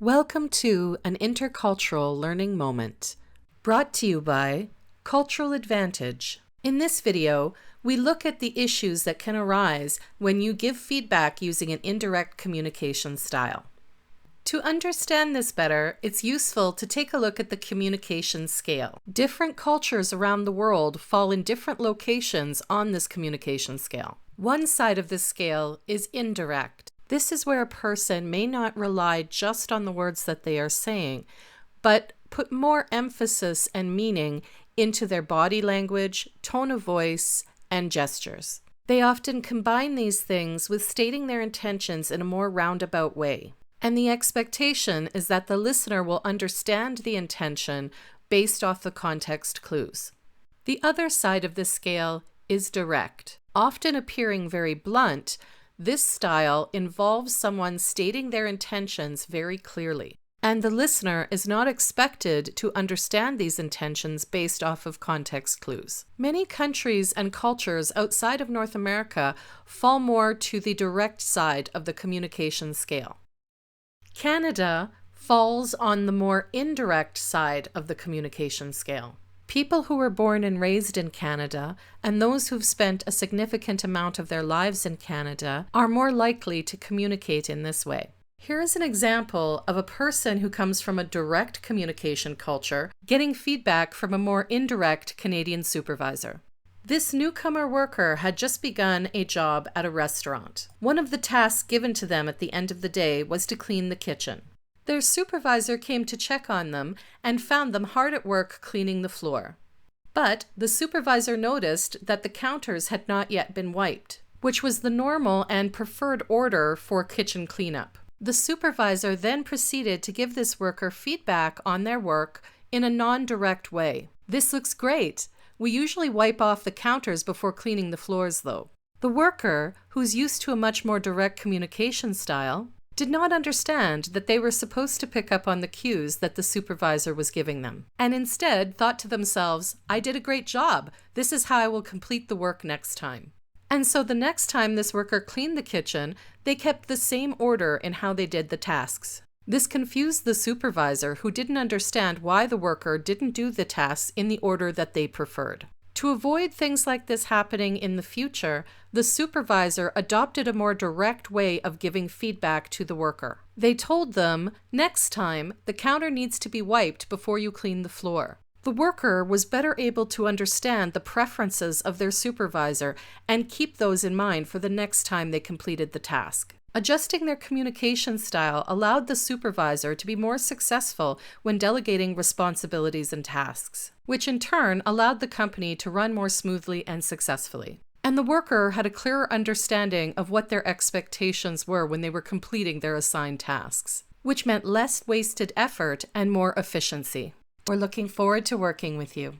Welcome to an intercultural learning moment, brought to you by Cultural Advantage. In this video, we look at the issues that can arise when you give feedback using an indirect communication style. To understand this better, it's useful to take a look at the communication scale. Different cultures around the world fall in different locations on this communication scale. One side of this scale is indirect. This is where a person may not rely just on the words that they are saying, but put more emphasis and meaning into their body language, tone of voice, and gestures. They often combine these things with stating their intentions in a more roundabout way. And the expectation is that the listener will understand the intention based off the context clues. The other side of the scale is direct. Often appearing very blunt, this style involves someone stating their intentions very clearly, and the listener is not expected to understand these intentions based off of context clues. Many countries and cultures outside of North America fall more to the direct side of the communication scale. Canada falls on the more indirect side of the communication scale. People who were born and raised in Canada and those who've spent a significant amount of their lives in Canada are more likely to communicate in this way. Here is an example of a person who comes from a direct communication culture getting feedback from a more indirect Canadian supervisor. This newcomer worker had just begun a job at a restaurant. One of the tasks given to them at the end of the day was to clean the kitchen. Their supervisor came to check on them and found them hard at work cleaning the floor. But the supervisor noticed that the counters had not yet been wiped, which was the normal and preferred order for kitchen cleanup. The supervisor then proceeded to give this worker feedback on their work in a non-direct way. "This looks great. We usually wipe off the counters before cleaning the floors, though." The worker, who's used to a much more direct communication style, did not understand that they were supposed to pick up on the cues that the supervisor was giving them, and instead thought to themselves, "I did a great job. This is how I will complete the work next time." And so the next time this worker cleaned the kitchen, they kept the same order in how they did the tasks. This confused the supervisor, who didn't understand why the worker didn't do the tasks in the order that they preferred. To avoid things like this happening in the future, the supervisor adopted a more direct way of giving feedback to the worker. They told them, "Next time, the counter needs to be wiped before you clean the floor." The worker was better able to understand the preferences of their supervisor and keep those in mind for the next time they completed the task. Adjusting their communication style allowed the supervisor to be more successful when delegating responsibilities and tasks, which in turn allowed the company to run more smoothly and successfully. And the worker had a clearer understanding of what their expectations were when they were completing their assigned tasks, which meant less wasted effort and more efficiency. We're looking forward to working with you.